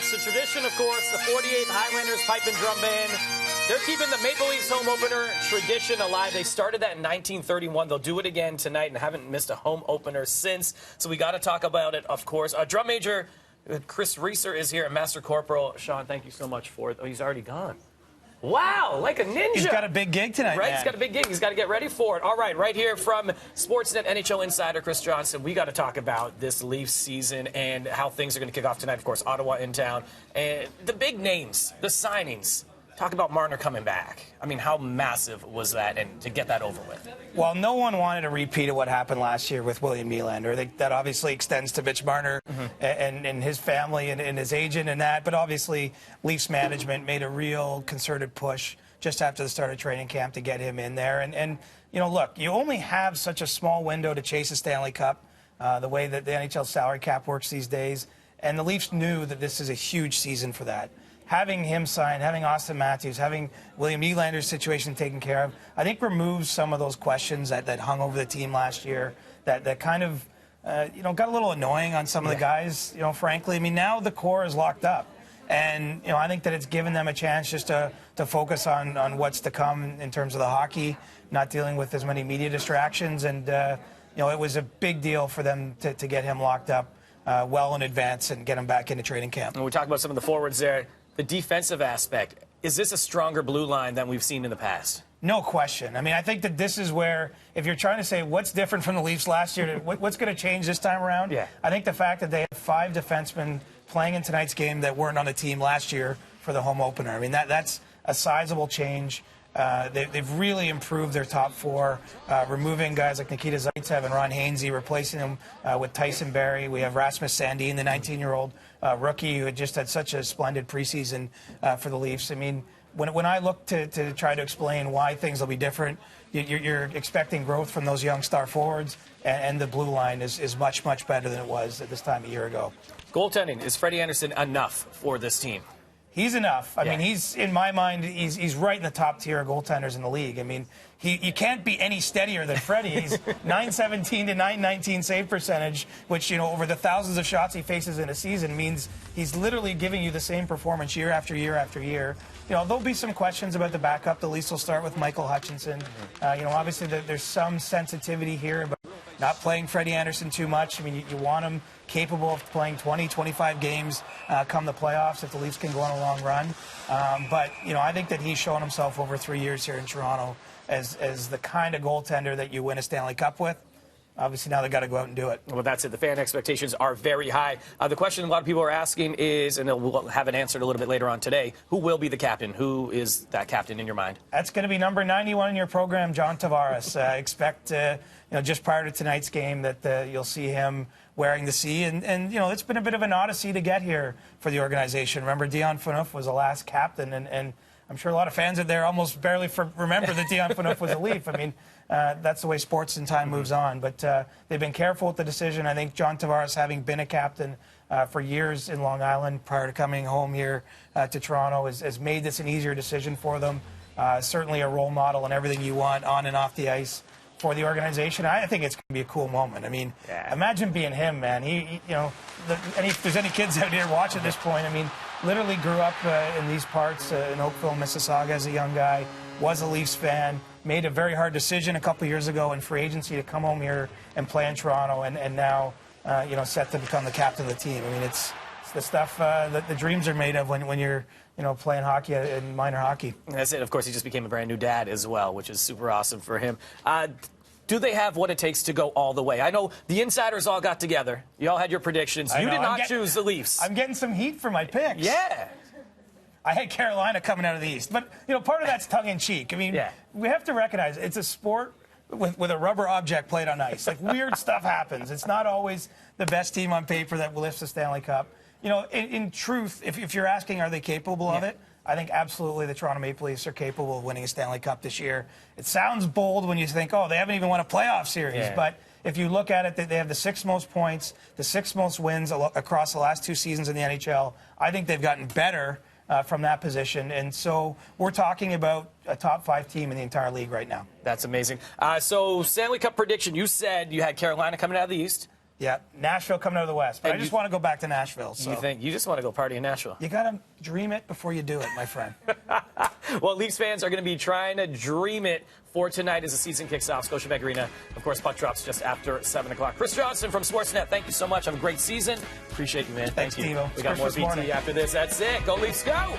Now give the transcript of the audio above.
That's the tradition, of course. The 48th Highlanders Pipe and Drum Band. They're keeping the Maple Leafs home opener tradition alive. They started that in 1931. They'll do it again tonight and haven't missed a home opener since. So we got to talk about it, of course. Drum Major Chris Reeser is here, and Master Corporal Sean, thank you so much for it. Oh, he's already gone. Wow, like a ninja. He's got a big gig tonight, right? Man. He's got a big gig. He's got to get ready for it. All right, right here from Sportsnet NHL insider Chris Johnson, we got to talk about this Leafs season and how things are going to kick off tonight. Of course, Ottawa in town. And the big names, the signings. Talk about Marner coming back. I mean, how massive was that, and to get that over with? Well, no one wanted a repeat of what happened last year with William Nylander. That obviously extends to Mitch Marner and his family and his agent and that. But obviously, Leafs management made a real concerted push just after the start of training camp to get him in there. And you know, look, you only have such a small window to chase a Stanley Cup, the way that the NHL salary cap works these days. And the Leafs knew that this is a huge season for that. Having him sign, having Austin Matthews, having William Nylander's situation taken care of, I think removes some of those questions that hung over the team last year that kind of, got a little annoying on some of the guys, frankly. I mean, now the core is locked up. And, I think that it's given them a chance just to focus on what's to come in terms of the hockey, not dealing with as many media distractions. And, it was a big deal for them to get him locked up well in advance and get him back into training camp. When we talk about some of the forwards there, the defensive aspect, is this a stronger blue line than we've seen in the past? No question. I mean, I think that this is where, if you're trying to say what's different from the Leafs last year, what's going to change this time around, I think the fact that they have 5 defensemen playing in tonight's game that weren't on the team last year for the home opener. I mean, that's a sizable change. They've really improved their top 4, removing guys like Nikita Zaitsev and Ron Hainsey, replacing them with Tyson Barrie. We have Rasmus Sandin, the 19-year-old rookie who had just had such a splendid preseason for the Leafs. I mean, when I look to try to explain why things will be different, you're expecting growth from those young star forwards, and the blue line is much, much better than it was at this time a year ago. Goaltending, is Freddie Andersen enough for this team? He's enough. I mean, he's, in my mind, he's right in the top tier of goaltenders in the league. I mean, you can't be any steadier than Freddie. He's 917 to 919 save percentage, which, over the thousands of shots he faces in a season means he's literally giving you the same performance year after year after year. There'll be some questions about the backup. The Leafs will start with Michael Hutchinson. Obviously there's some sensitivity here, but not playing Freddie Andersen too much. I mean, you want him capable of playing 20, 25 games come the playoffs if the Leafs can go on a long run. But I think that he's shown himself over 3 years here in Toronto as the kind of goaltender that you win a Stanley Cup with. Obviously, now they've got to go out and do it. Well, that's it. The fan expectations are very high. The question a lot of people are asking is, and we'll have it answered a little bit later on today, who will be the captain? Who is that captain in your mind? That's going to be number 91 in your program, John Tavares. Expect, just prior to tonight's game that you'll see him wearing the C. And it's been a bit of an odyssey to get here for the organization. Remember, Dion Phaneuf was the last captain, and I'm sure a lot of fans out there almost barely remember that Dion Phaneuf was a Leaf. I mean, that's the way sports and time moves on. But they've been careful with the decision. I think John Tavares, having been a captain for years in Long Island prior to coming home here to Toronto, has made this an easier decision for them. Certainly a role model and everything you want on and off the ice for the organization. I think it's going to be a cool moment. I mean, imagine being him, man. He if there's any kids out here watching at this point, I mean, literally grew up in these parts in Oakville, Mississauga as a young guy, was a Leafs fan, made a very hard decision a couple years ago in free agency to come home here and play in Toronto, and now, set to become the captain of the team. I mean, it's the stuff that the dreams are made of when you're playing hockey in minor hockey. That's it. Of course, he just became a brand new dad as well, which is super awesome for him. Do they have what it takes to go all the way? I know the insiders all got together. You all had your predictions. You did not choose the Leafs. I'm getting some heat for my picks. Yeah. I had Carolina coming out of the East. But, part of that's tongue-in-cheek. I mean, we have to recognize it's a sport with a rubber object played on ice. Like, weird stuff happens. It's not always the best team on paper that lifts the Stanley Cup. In truth, if you're asking are they capable of it, I think absolutely the Toronto Maple Leafs are capable of winning a Stanley Cup this year. It sounds bold when you think, they haven't even won a playoff series. But if you look at it, they have the 6th most points, the 6th most wins across the last 2 seasons in the NHL. I think they've gotten better from that position. And so we're talking about a top 5 team in the entire league right now. That's amazing. So Stanley Cup prediction, you said you had Carolina coming out of the East. Yeah, Nashville coming out of the West. But And I just you- want to go back to Nashville. So. You think you just want to go party in Nashville? You got to dream it before you do it, my friend. Well, Leafs fans are going to be trying to dream it for tonight as the season kicks off. Scotiabank Arena, of course, puck drops just after 7 o'clock. Chris Johnson from Sportsnet, thank you so much. Have a great season. Appreciate you, man. Thanks, Thank you. Devo. We got It's more Christmas BT morning. after this. That's it. Go Leafs, go!